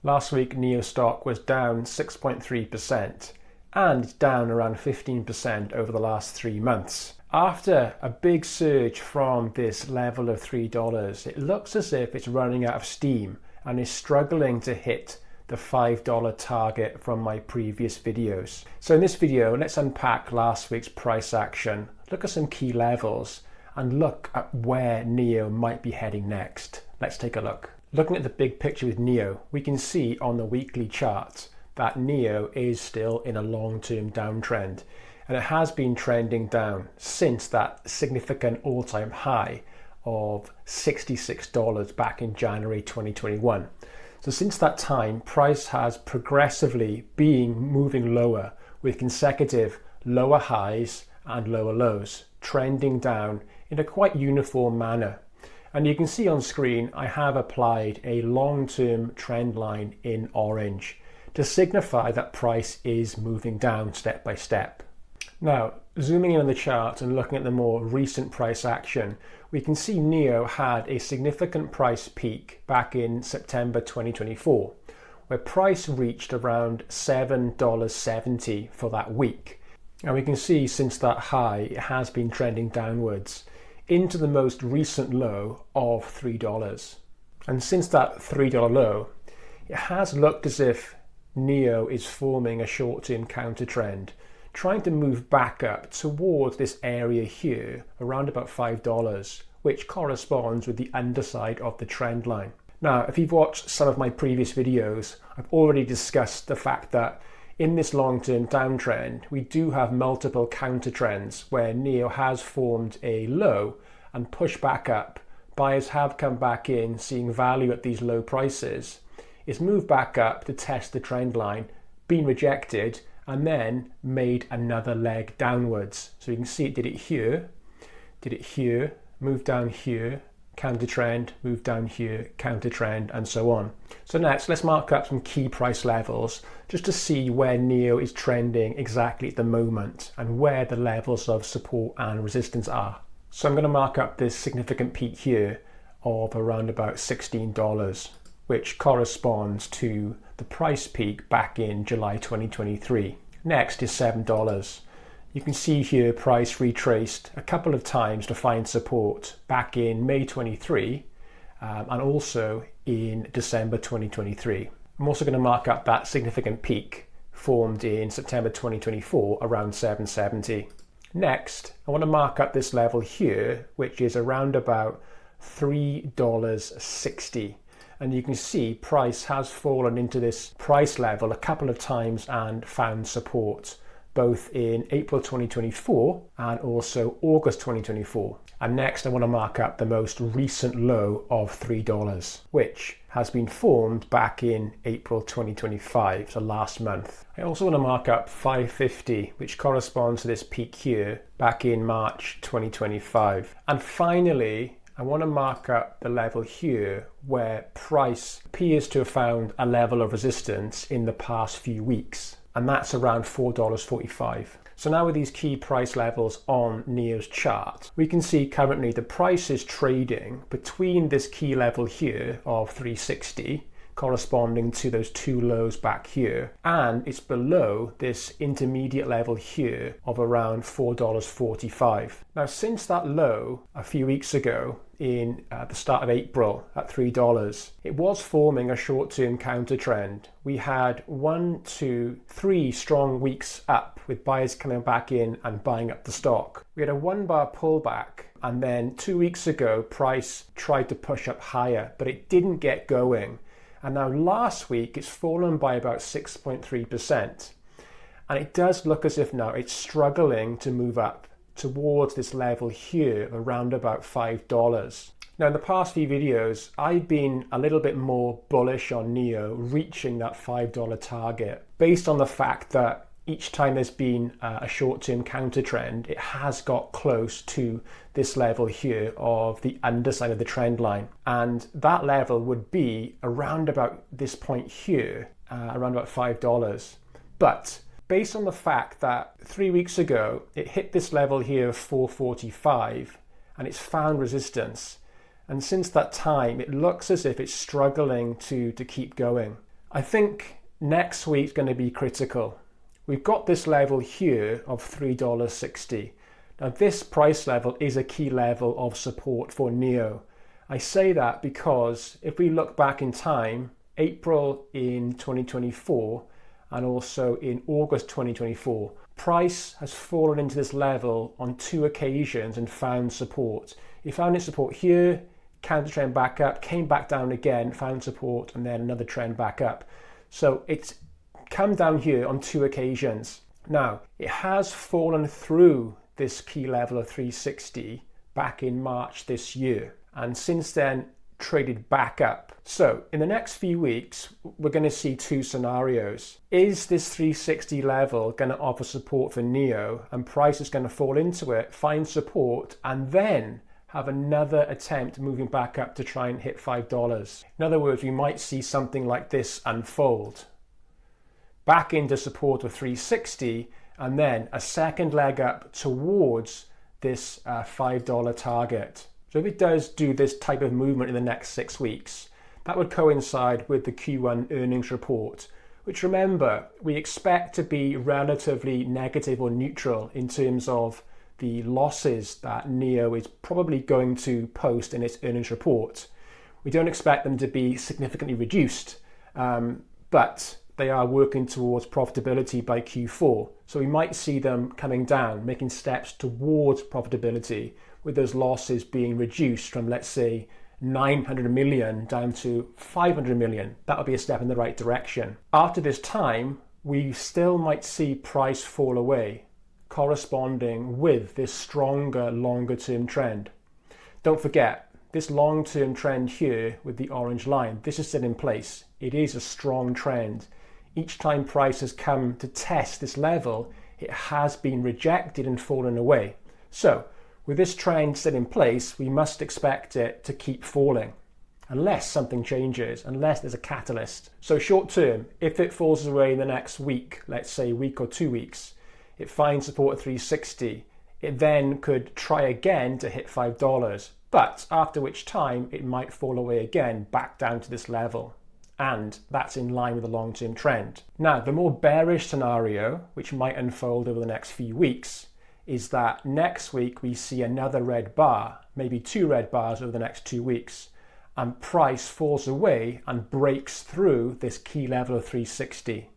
Last week, NIO stock was down 6.3% and down around 15% over the last 3 months. After a big surge from this level of $3, it looks as if it's running out of steam and is struggling to hit the $5 target from my previous videos. So in this video, let's unpack last week's price action, look at some key levels, and look at where NIO might be heading next. Let's take a look. Looking at the big picture with NIO, we can see on the weekly chart that NIO is still in a long-term downtrend, and it has been trending down since that significant all-time high of $66 back in January 2021. So since that time, price has progressively been moving lower with consecutive lower highs and lower lows, trending down in a quite uniform manner. And you can see on screen, I have applied a long-term trend line in orange to signify that price is moving down step by step. Now, zooming in on the chart and looking at the more recent price action, we can see NIO had a significant price peak back in September 2024, where price reached around $7.70 for that week. And we can see since that high, it has been trending downwards into the most recent low of $3. And since that $3 low, it has looked as if NIO is forming a short-term counter trend, trying to move back up towards this area here around about $5, which corresponds with the underside of the trend line. Now, if you've watched some of my previous videos, I've already discussed the fact that in this long-term downtrend, we do have multiple counter trends where NIO has formed a low and pushed back up. Buyers have come back in, seeing value at these low prices. It's moved back up to test the trend line, been rejected, and then made another leg downwards. So you can see it did it here, moved down here, counter trend, move down here, counter trend, and so on. So next, let's mark up some key price levels just to see where NIO is trending exactly at the moment and where the levels of support and resistance are. So I'm going to mark up this significant peak here of around about $16, which corresponds to the price peak back in July 2023. Next is $7. You can see here price retraced a couple of times to find support back in May 23 and also in December 2023. I'm also going to mark up that significant peak formed in September 2024 around $7.70. Next, I want to mark up this level here, which is around about $3.60. And you can see price has fallen into this price level a couple of times and found support, both in April 2024 and also August 2024. And next I want to mark up the most recent low of $3, which has been formed back in April 2025, so last month. I also want to mark up 550, which corresponds to this peak here back in March 2025. And finally, I want to mark up the level here where price appears to have found a level of resistance in the past few weeks, and that's around $4.45. So now with these key price levels on NIO's chart, we can see currently the price is trading between this key level here of 360, corresponding to those two lows back here, and it's below this intermediate level here of around $4.45. Now since that low a few weeks ago in the start of April at $3, it was forming a short-term counter trend. We had 1, 2, 3 strong weeks up with buyers coming back in and buying up the stock. We had a 1-bar pullback, and then 2 weeks ago price tried to push up higher, but it didn't get going. And now last week it's fallen by about 6.3%. And it does look as if now it's struggling to move up towards this level here of around about $5. Now in the past few videos, I've been a little bit more bullish on NIO reaching that $5 target based on the fact that each time there's been a short-term counter trend, it has got close to this level here of the underside of the trend line. And that level would be around about this point here, around about $5. But based on the fact that 3 weeks ago, it hit this level here of 445 and it's found resistance. And since that time, it looks as if it's struggling to keep going. I think next week's going to be critical. We've got this level here of $3.60. Now this price level is a key level of support for NIO. I say that because if we look back in time, April in 2024 and also in August 2024, price has fallen into this level on 2 occasions and found support. It found its support here, counter trend back up, came back down again, found support, and then another trend back up. So it's come down here on 2 occasions. Now, it has fallen through this key level of 360 back in March this year, and since then traded back up. So in the next few weeks, we're going to see 2 scenarios. Is this 360 level going to offer support for NIO, and price is going to fall into it, find support, and then have another attempt moving back up to try and hit $5? In other words, we might see something like this unfold. Back into support of 360, and then a second leg up towards this $5 target. So if it does do this type of movement in the next 6 weeks, that would coincide with the Q1 earnings report, which, remember, we expect to be relatively negative or neutral in terms of the losses that NIO is probably going to post in its earnings report. We don't expect them to be significantly reduced, but they are working towards profitability by Q4. So we might see them coming down, making steps towards profitability, with those losses being reduced from, let's say, 900 million down to 500 million. That would be a step in the right direction. After this time, we still might see price fall away, corresponding with this stronger, longer term trend. Don't forget, this long-term trend here with the orange line, this is still in place. It is a strong trend. Each time price has come to test this level, it has been rejected and fallen away. So with this trend still in place, we must expect it to keep falling unless something changes, unless there's a catalyst. So short term, if it falls away in the next week, let's say a week or 2 weeks, it finds support at 360, it then could try again to hit $5, but after which time it might fall away again back down to this level. And that's in line with the long-term trend. Now, the more bearish scenario, which might unfold over the next few weeks, is that next week we see another red bar, maybe 2 red bars over the next 2 weeks, and price falls away and breaks through this key level of 360.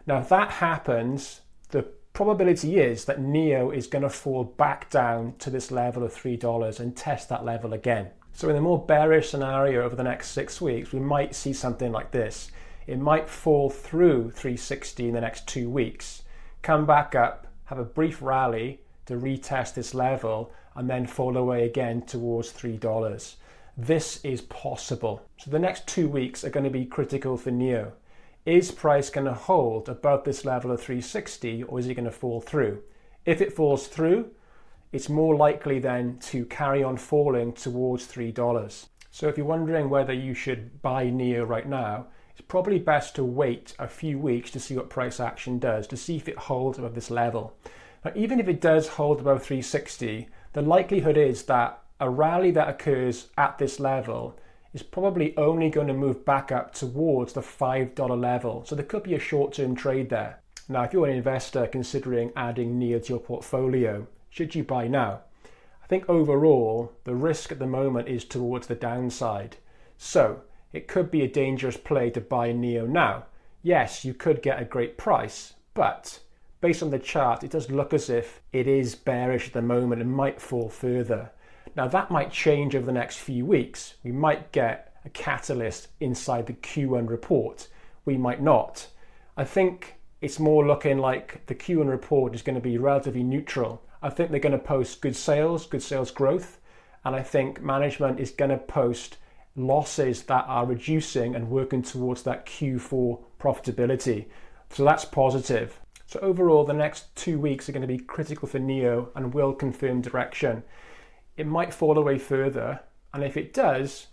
Now, if that happens, the probability is that NIO is going to fall back down to this level of $3 and test that level again. So in a more bearish scenario over the next 6 weeks, we might see something like this. It might fall through 360 in the next 2 weeks, come back up, have a brief rally to retest this level, and then fall away again towards $3. This is possible. So the next 2 weeks are going to be critical for NIO. Is price going to hold above this level of 360, or is it going to fall through? If it falls through, it's more likely then to carry on falling towards $3. So if you're wondering whether you should buy NIO right now, it's probably best to wait a few weeks to see what price action does, to see if it holds above this level. Now, even if it does hold above 360, the likelihood is that a rally that occurs at this level is probably only going to move back up towards the $5 level. So there could be a short-term trade there. Now, if you're an investor considering adding NIO to your portfolio, should you buy now? I think overall, the risk at the moment is towards the downside. So it could be a dangerous play to buy NIO now. Yes, you could get a great price, but based on the chart, it does look as if it is bearish at the moment and might fall further. Now that might change over the next few weeks. We might get a catalyst inside the Q1 report. We might not. I think it's more looking like the Q1 report is going to be relatively neutral. I think they're going to post good sales growth, and I think management is going to post losses that are reducing and working towards that Q4 profitability. So that's positive. So overall, the next 2 weeks are going to be critical for NIO and will confirm direction. It might fall away further, and if it does,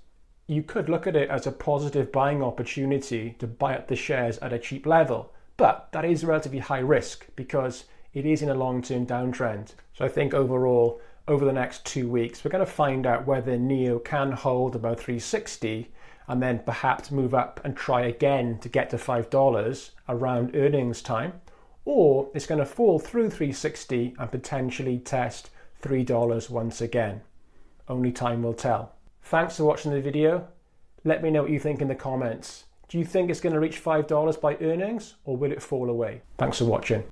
you could look at it as a positive buying opportunity to buy up the shares at a cheap level. But that is relatively high risk because it is in a long-term downtrend. So I think overall, over the next 2 weeks, we're going to find out whether NIO can hold above 360 and then perhaps move up and try again to get to $5 around earnings time, or it's going to fall through 360 and potentially test $3 once again. Only time will tell. Thanks for watching the video. Let me know what you think in the comments. Do you think it's going to reach $5 by earnings, or will it fall away? Thanks for watching.